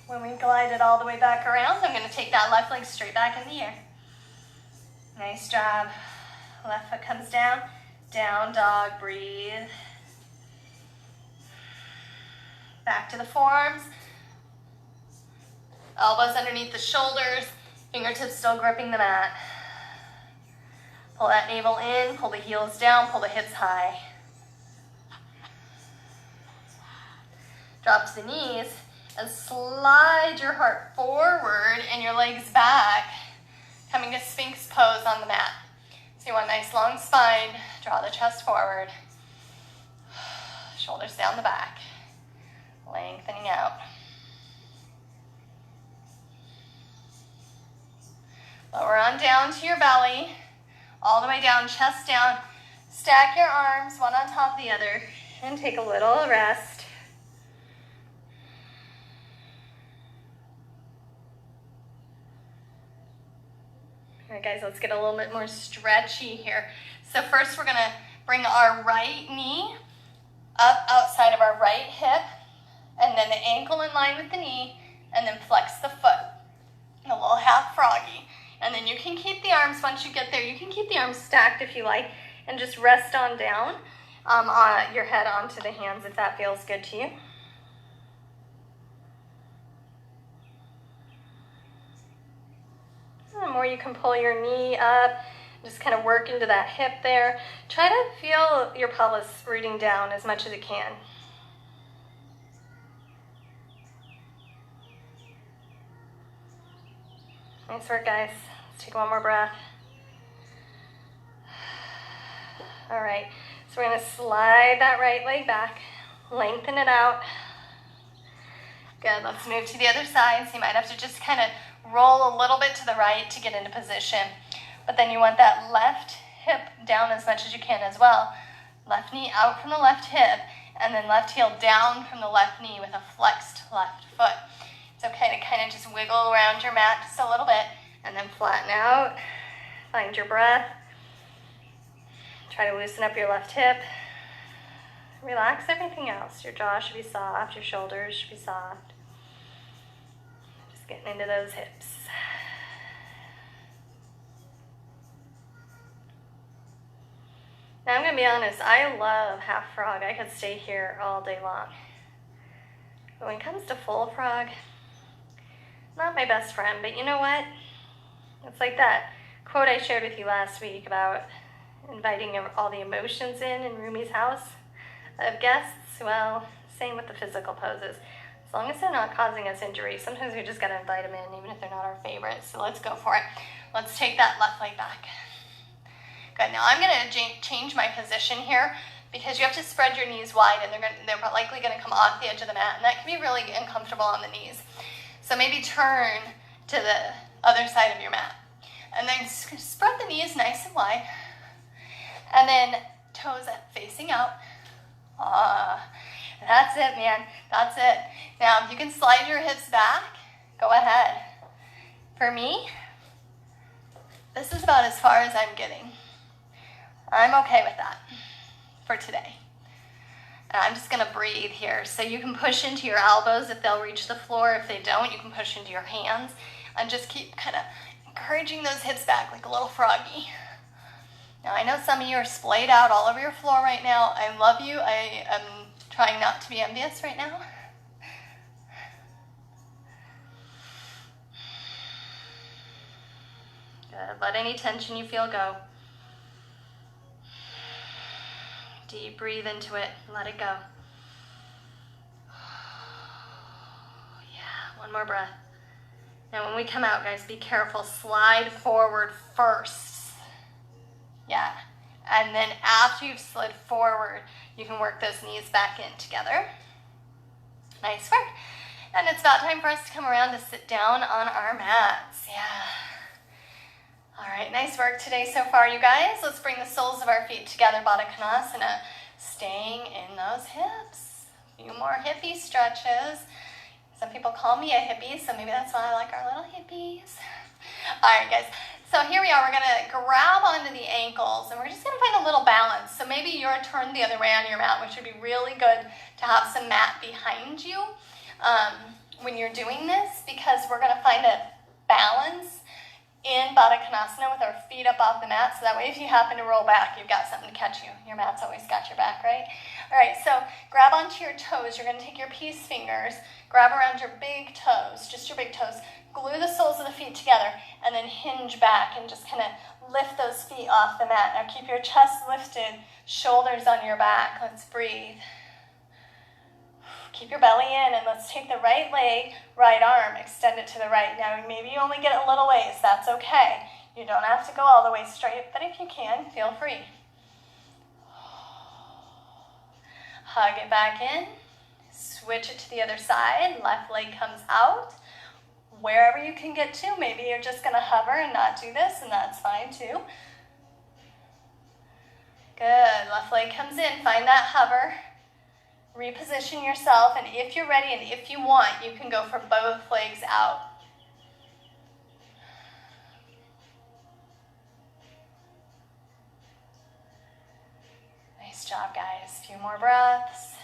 [SPEAKER 2] When we glide it all the way back around, I'm going to take that left leg straight back in the air. Nice job. Left foot comes down. Down dog, breathe. Back to the forearms. Elbows underneath the shoulders. Fingertips still gripping the mat. Pull that navel in, pull the heels down, pull the hips high. Drop to the knees and slide your heart forward and your legs back, coming to Sphinx pose on the mat. So you want a nice long spine, draw the chest forward, shoulders down the back, lengthening out. Lower on down to your belly, all the way down, chest down. Stack your arms, one on top of the other, and take a little rest. All right, guys, let's get a little bit more stretchy here. So first we're gonna bring our right knee up outside of our right hip, and then the ankle in line with the knee, and then flex the foot. A little half froggy. And then you can keep the arms, once you get there, you can keep the arms stacked if you like, and just rest on down, your head onto the hands if that feels good to you. The more you can pull your knee up, just kind of work into that hip there. Try to feel your pelvis rooting down as much as it can. Nice work, guys. Let's take one more breath. All right, so we're gonna slide that right leg back, lengthen it out. Good, let's move to the other side. So you might have to just kind of roll a little bit to the right to get into position. But then you want that left hip down as much as you can as well. Left knee out from the left hip, and then left heel down from the left knee with a flexed left foot. It's okay to kind of just wiggle around your mat just a little bit, and then flatten out. Find your breath. Try to loosen up your left hip. Relax everything else. Your jaw should be soft, your shoulders should be soft. Just getting into those hips. Now I'm going to be honest, I love half frog. I could stay here all day long. But when it comes to full frog, not my best friend, but you know what? It's like that quote I shared with you last week about inviting all the emotions in Rumi's house of guests. Well, same with the physical poses. As long as they're not causing us injury, sometimes we just gotta invite them in, even if they're not our favorites. So let's go for it. Let's take that left leg back. Good, now I'm gonna change my position here because you have to spread your knees wide and they're likely gonna come off the edge of the mat, and that can be really uncomfortable on the knees. So maybe turn to the other side of your mat. And then spread the knees nice and wide. And
[SPEAKER 1] And then toes facing out. That's it, man. That's it. Now, if you can slide your hips back, go ahead. For me, this is about as far as I'm getting. I'm okay with that for today. And I'm just gonna breathe here. So you can push into your elbows if they'll reach the floor. If they don't, you can push into your hands and just keep kind of encouraging those hips back like a little froggy. Now, I know some of you are splayed out all over your floor right now. I love you. I am trying not to be envious right now. Good. Let any tension you feel go. Deep breathe into it. Let it go. Yeah, one more breath. Now, when we come out, guys, be careful. Slide forward first. Yeah. And then after you've slid forward, you can work those knees back in together. Nice work. And it's about time for us to come around to sit down on our mats. Yeah. All right, nice work today so far, you guys. Let's bring the soles of our feet together, Baddha Konasana, staying in those hips. A few more hippie stretches. Some people call me a hippie, so maybe that's why I like our little hippies. All right, guys. So here we are. We're going to grab onto the ankles, and we're just going to find a little balance. So maybe you're turned the other way on your mat, which would be really good to have some mat behind you when you're doing this, because we're going to find a balance in Baddha Konasana with our feet up off the mat. So that way, if you happen to roll back, you've got something to catch you. Your mat's always got your back, right? All right, so grab onto your toes. You're going to take your peace fingers, grab around your big toes, just your big toes, glue the soles of the feet together, and then hinge back and just kind of lift those feet off the mat. Now keep your chest lifted, shoulders on your back. Let's breathe. Keep your belly in, and let's take the right leg, right arm, extend it to the right. Now maybe you only get a little ways. That's okay. You don't have to go all the way straight, but if you can, feel free. Hug it back in. Switch it to the other side. Left leg comes out. Wherever you can get to. Maybe you're just going to hover and not do this, and that's fine too. Good. Left leg comes in. Find that hover. Reposition yourself, and if you're ready and if you want, you can go for both legs out. Nice job, guys. A few more breaths.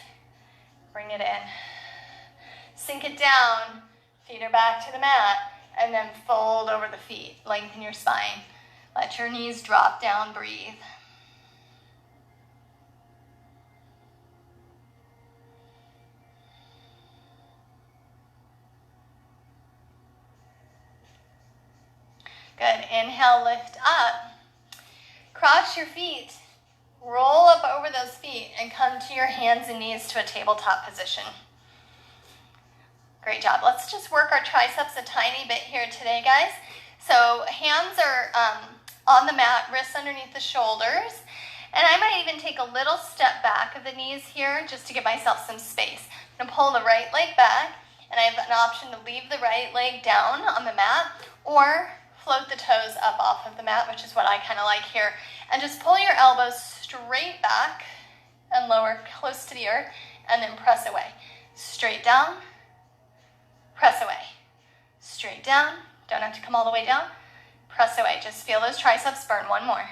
[SPEAKER 1] Bring it in. Sink it down. Feet are back to the mat, and then fold over the feet. Lengthen your spine. Let your knees drop down. Breathe. Good. Inhale, lift up. Cross your feet. Roll up over those feet and come to your hands and knees to a tabletop position. Great job. Let's just work our triceps a tiny bit here today, guys. So hands are on the mat, wrists underneath the shoulders. And I might even take a little step back of the knees here just to give myself some space. I'm going to pull the right leg back, and I have an option to leave the right leg down on the mat or float the toes up off of the mat, which is what I kind of like here. And just pull your elbows straight back and lower close to the earth, and then press away. Straight down, press away. Straight down, don't have to come all the way down. Press away, just feel those triceps burn. One more.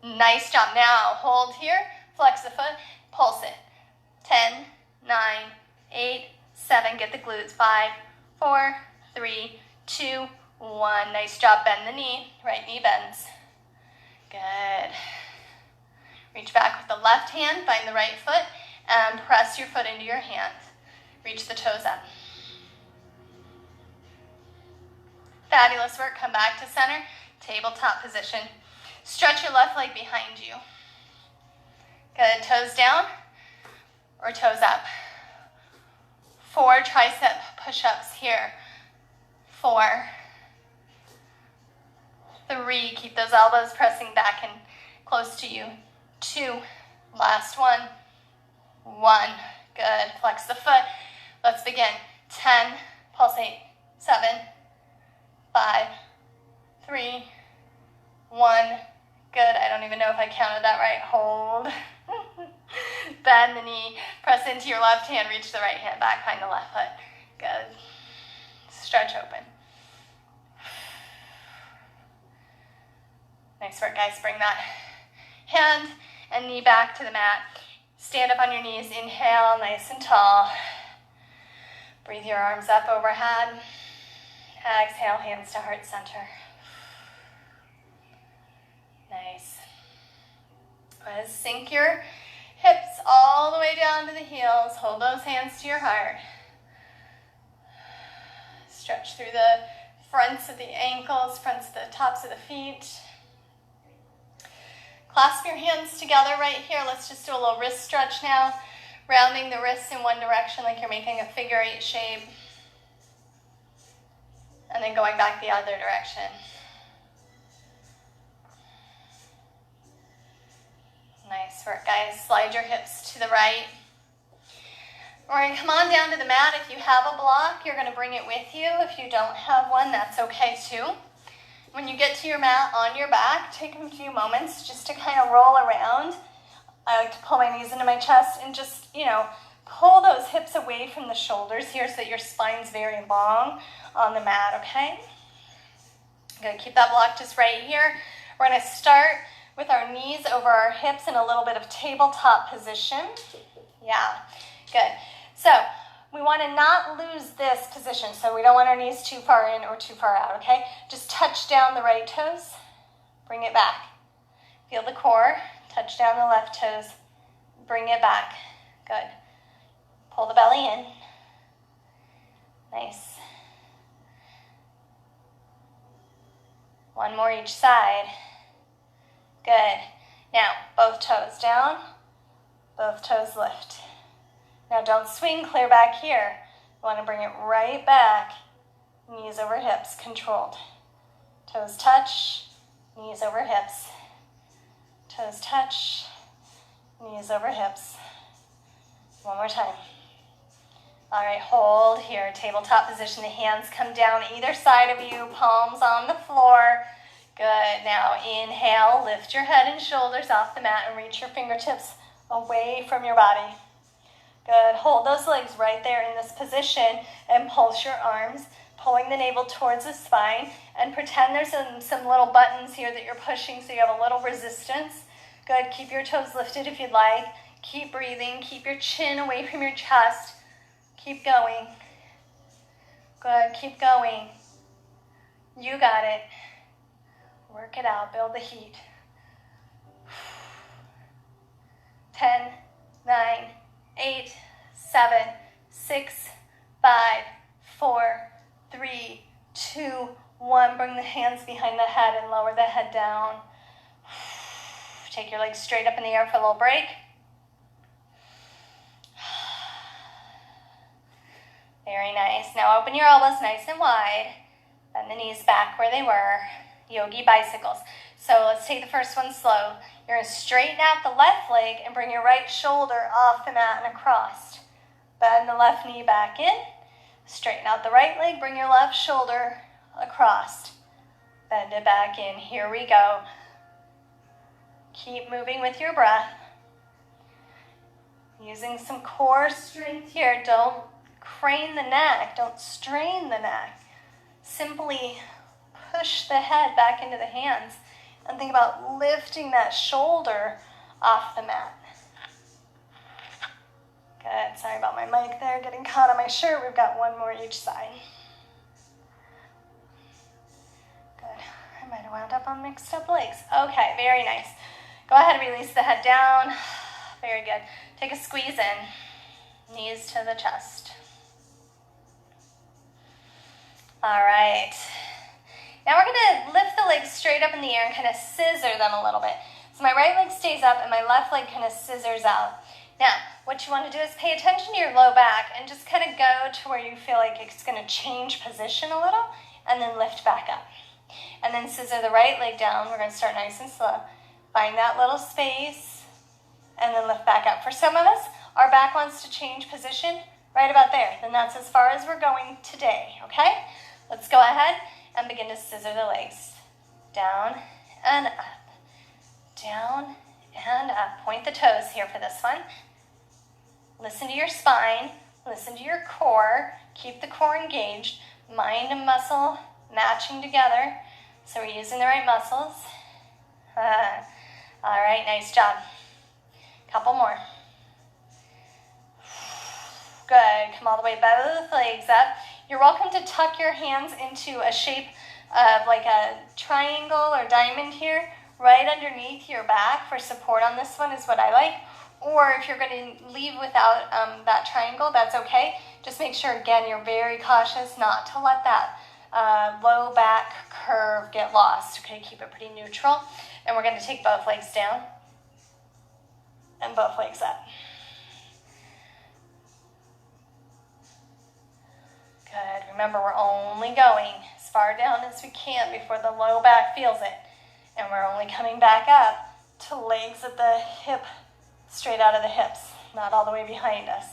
[SPEAKER 1] Nice job. Now hold here, flex the foot, pulse it. 10, 9, 8, 7, get the glutes. 5, 4, 3, 2, 1. Nice job. Bend the knee. Right knee bends. Good. Reach back with the left hand. Find the right foot and press your foot into your hand. Reach the toes up. Fabulous work. Come back to center. Tabletop position. Stretch your left leg behind you. Good. Toes down or toes up. 4 tricep push-ups here. 4, 3, keep those elbows pressing back and close to you. 2, last one. 1, good. Flex the foot. Let's begin. 10, pulsate. 7, 5, 3, 1,
[SPEAKER 2] Good, I don't even know if I counted that right. Hold. Bend the knee, press into your left hand, reach the right hand back, find the left foot. Good. Stretch open. Nice work, guys. Bring that hand and knee back to the mat. Stand up on your knees. Inhale, nice and tall. Breathe your arms up overhead. Exhale, hands to heart center. Nice. Sink your hips all the way down to the heels. Hold those hands to your heart. Stretch through the fronts of the ankles, fronts of the tops of the feet. Clasp your hands together right here. Let's just do a little wrist stretch now. Rounding the wrists in one direction like you're making a figure 8 shape. And then going back the other direction. Nice work, guys. Slide your hips to the right. We're going to come on down to the mat. If you have a block, you're going to bring it with you. If you don't have one, that's okay too. When you get to your mat on your back, take a few moments just to kind of roll around. I like to pull my knees into my chest and just, pull those hips away from the shoulders here so that your spine's very long on the mat, okay? I'm going to keep that block just right here. We're going to start with our knees over our hips in a little bit of tabletop position. Yeah, good. So we want to not lose this position, so we don't want our knees too far in or too far out, okay? Just touch down the right toes, bring it back. Feel the core, touch down the left toes, bring it back. Good. Pull the belly in. Nice. One more each side. Good. Now, both toes down, both toes lift. Now don't swing clear back here. You want to bring it right back. Knees over hips, controlled. Toes touch, knees over hips. Toes touch, knees over hips. One more time. All right, hold here, tabletop position. The hands come down either side of you, palms on the floor. Good. Now inhale, lift your head and shoulders off the mat and reach your fingertips away from your body. Good. Hold those legs right there in this position and pulse your arms, pulling the navel towards the spine, and pretend there's some little buttons here that you're pushing so you have a little resistance. Good. Keep your toes lifted if you'd like. Keep breathing. Keep your chin away from your chest. Keep going. Good. Keep going. You got it. Work it out. Build the heat. 10, 9, 8, 7, 6, 5, 4, 3, 2, 1. Bring the hands behind the head and lower the head down. Take your legs straight up in the air for a little break. Very nice. Now open your elbows nice and wide. Bend the knees back where they were. Yogi bicycles. So let's take the first one slow. You're going to straighten out the left leg and bring your right shoulder off the mat and across. Bend the left knee back in. Straighten out the right leg. Bring your left shoulder across. Bend it back in. Here we go. Keep moving with your breath. Using some core strength here. Don't crane the neck. Don't strain the neck. Simply push the head back into the hands and think about lifting that shoulder off the mat. Good. Sorry about my mic there getting caught on my shirt. We've got one more each side. Good. I might have wound up on mixed up legs. Okay, very nice. Go ahead and release the head down. Very good. Take a squeeze in. Knees to the chest. All right. Now we're going to lift the legs straight up in the air and kind of scissor them a little bit. So my right leg stays up and my left leg kind of scissors out. Now, what you want to do is pay attention to your low back and just kind of go to where you feel like it's going to change position a little and then lift back up. And then scissor the right leg down. We're going to start nice and slow. Find that little space and then lift back up. For some of us, our back wants to change position right about there. Then that's as far as we're going today, okay? Let's go ahead and begin to scissor the legs. Down and up. down and up. Point the toes here for this one. Listen to your spine, listen to your core, keep the core engaged, mind and muscle matching together, so we're using the right muscles. All right, nice job. Couple more. Good, come all the way, both legs up. You're welcome to tuck your hands into a shape of like a triangle or diamond here, right underneath your back for support on this one is what I like. Or if you're going to leave without that triangle, that's okay. Just make sure, again, you're very cautious not to let that low back curve get lost. Okay, keep it pretty neutral. And we're going to take both legs down and both legs up. Good. Remember, we're only going as far down as we can before the low back feels it. And we're only coming back up to legs at the hip, straight out of the hips, not all the way behind us.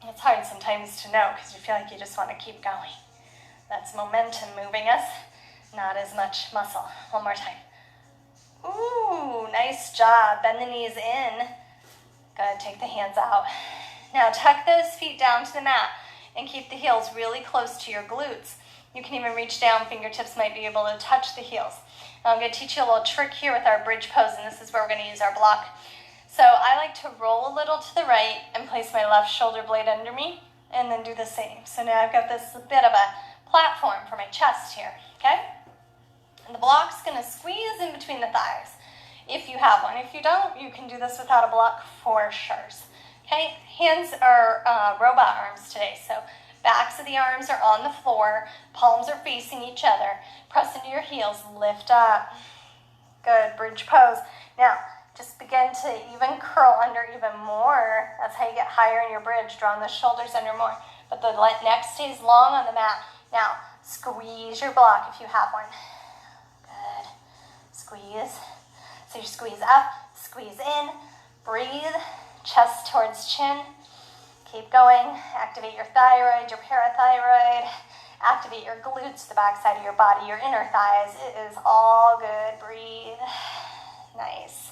[SPEAKER 2] It's hard sometimes to know because you feel like you just want to keep going. That's momentum moving us, not as much muscle. One more time. Ooh, nice job. Bend the knees in. Good, take the hands out. Now tuck those feet down to the mat and keep the heels really close to your glutes. You can even reach down, fingertips might be able to touch the heels. Now I'm going to teach you a little trick here with our bridge pose, and this is where we're going to use our block. So I like to roll a little to the right and place my left shoulder blade under me, and then do the same. So now I've got this bit of a platform for my chest here, okay? And the block's going to squeeze in between the thighs, if you have one. If you don't, you can do this without a block for sure. Okay, hands are robot arms today, so backs of the arms are on the floor, palms are facing each other. Press into your heels, lift up. Good, bridge pose. Now, just begin to even curl under even more. That's how you get higher in your bridge, drawing the shoulders under more. But the neck stays long on the mat. Now, squeeze your block if you have one. Good, squeeze. So you squeeze up, squeeze in, breathe. Chest towards chin. Keep going. Activate your thyroid, your parathyroid. Activate your glutes, the back side of your body, your inner thighs. It is all good. Breathe. Nice.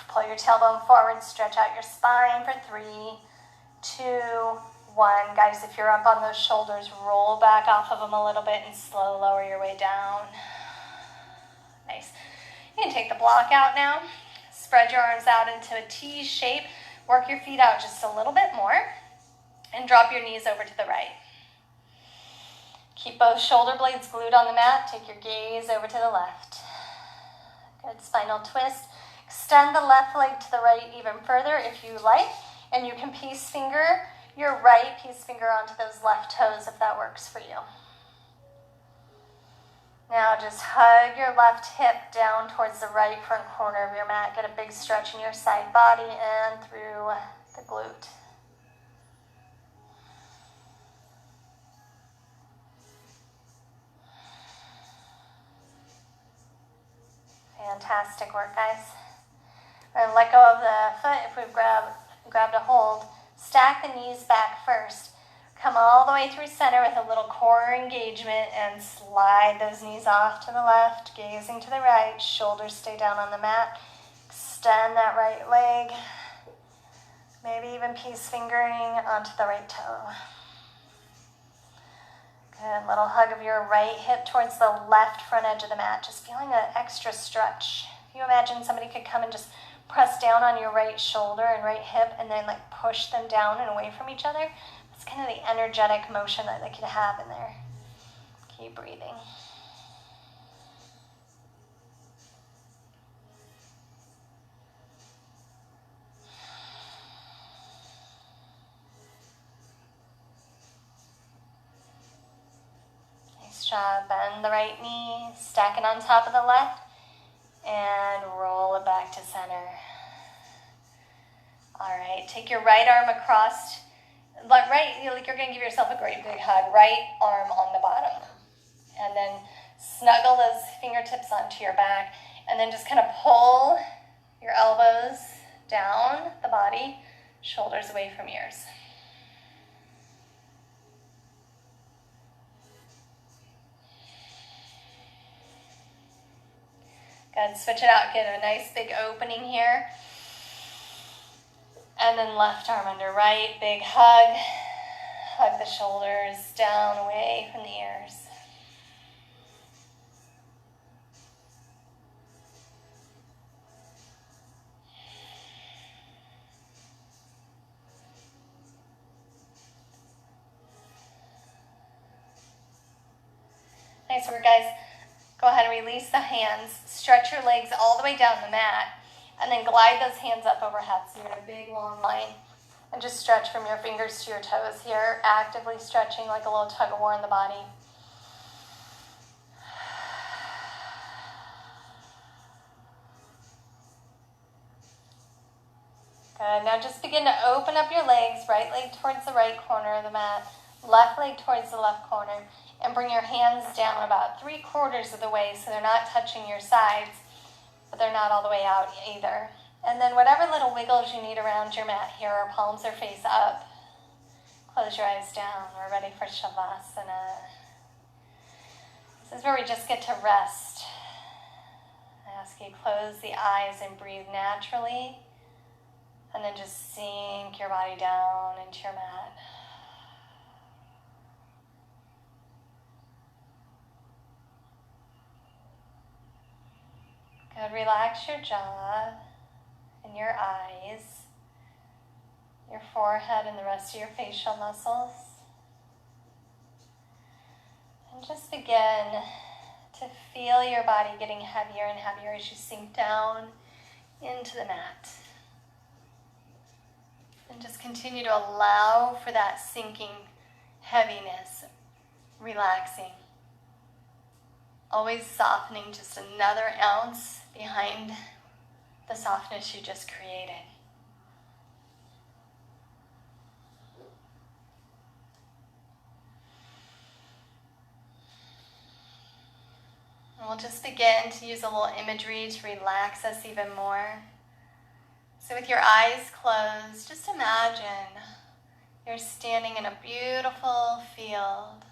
[SPEAKER 2] Pull your tailbone forward. Stretch out your spine for 3, 2, 1. Guys, if you're up on those shoulders, roll back off of them a little bit and slow lower your way down. Nice. You can take the block out now. Spread your arms out into a T shape. Work your feet out just a little bit more. And drop your knees over to the right. Keep both shoulder blades glued on the mat. Take your gaze over to the left. Good, spinal twist. Extend the left leg to the right even further if you like. And you can peace finger your right peace finger onto those left toes if that works for you. Now just hug your left hip down towards the right front corner of your mat. Get a big stretch in your side body and through the glute. Fantastic work, guys. We're going to let go of the foot if we've grabbed a hold. Stack the knees back first. Come all the way through center with a little core engagement and slide those knees off to the left, gazing to the right. Shoulders stay down on the mat. Extend that right leg. Maybe even peace fingering onto the right toe. Good, little hug of your right hip towards the left front edge of the mat. Just feeling an extra stretch. If you imagine somebody could come and just press down on your right shoulder and right hip and then like push them down and away from each other. It's kind of the energetic motion that they could have in there. Keep breathing. Nice job. Bend the right knee, stack it on top of the left, and roll it back to center. All right, take your right arm across. Like you're going to give yourself a great big hug. Right arm on the bottom. And then snuggle those fingertips onto your back. And then just kind of pull your elbows down the body, shoulders away from ears. Good, switch it out. Get a nice big opening here. And then left arm under right, big hug. Hug the shoulders down away from the ears. Nice work, guys. Go ahead and release the hands. Stretch your legs all the way down the mat. And then glide those hands up overhead. So you're in a big long line. And just stretch from your fingers to your toes here. Actively stretching like a little tug of war in the body. Good. Now just begin to open up your legs. Right leg towards the right corner of the mat. Left leg towards the left corner. And bring your hands down about 3/4 of the way so they're not touching your sides, but they're not all the way out either. And then whatever little wiggles you need around your mat here, our palms are face up. Close your eyes down. We're ready for Shavasana. This is where we just get to rest. I ask you to close the eyes and breathe naturally. And then just sink your body down into your mat. Good. Relax your jaw and your eyes, your forehead and the rest of your facial muscles. And just begin to feel your body getting heavier and heavier as you sink down into the mat. And just continue to allow for that sinking heaviness, relaxing. Always softening just another ounce behind the softness you just created. And we'll just begin to use a little imagery to relax us even more. So with your eyes closed, just imagine you're standing in a beautiful field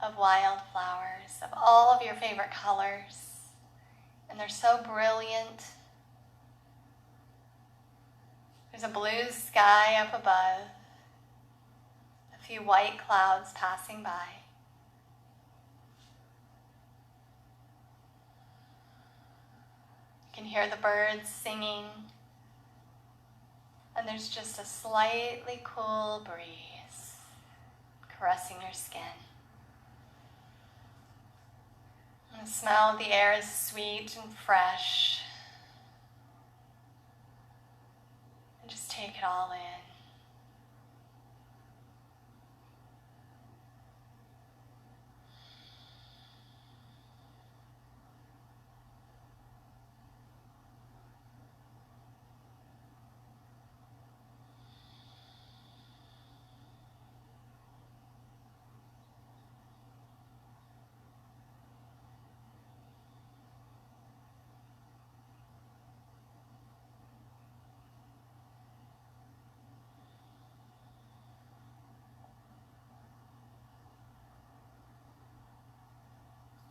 [SPEAKER 2] of wildflowers, of all of your favorite colors. And they're so brilliant. There's a blue sky up above, a few white clouds passing by. You can hear the birds singing, and there's just a slightly cool breeze caressing your skin. And the smell of the air is sweet and fresh. And just take it all in.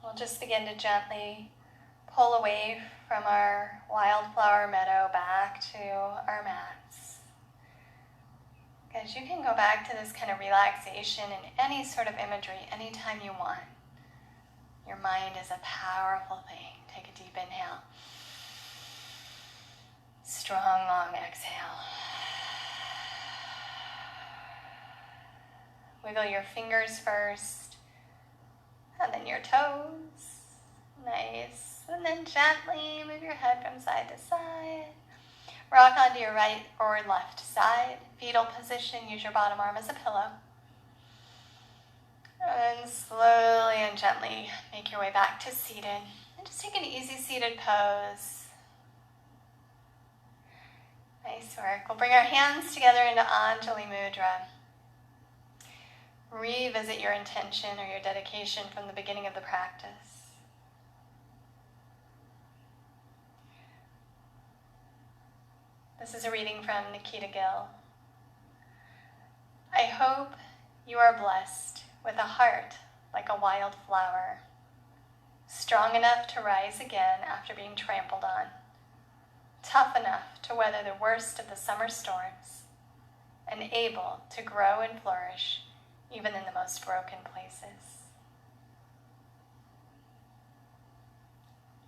[SPEAKER 2] We'll just begin to gently pull away from our wildflower meadow back to our mats. Because you can go back to this kind of relaxation in any sort of imagery anytime you want. Your mind is a powerful thing. Take a deep inhale. Strong, long exhale. Wiggle your fingers first. And then your toes. Nice. And then gently move your head from side to side. Rock onto your right or left side. Fetal position. Use your bottom arm as a pillow. And slowly and gently make your way back to seated. And just take an easy seated pose. Nice work. We'll bring our hands together into Anjali Mudra. Revisit your intention or your dedication from the beginning of the practice. This is a reading from Nikita Gill. I hope you are blessed with a heart like a wild flower,
[SPEAKER 1] strong enough to rise again after being trampled on, tough enough to weather the worst of the summer storms, and able to grow and flourish even in the most broken places.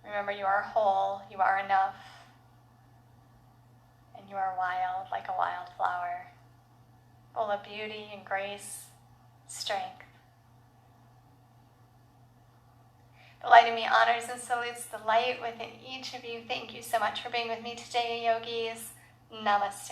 [SPEAKER 1] Remember, you are whole, you are enough, and you are wild like a wildflower, full of beauty and grace, strength. The light in me honors and salutes the light within each of you. Thank you so much for being with me today, yogis. Namaste.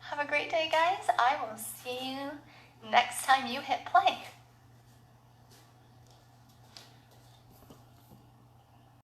[SPEAKER 1] Have a great day, guys. I will see you next time you hit play.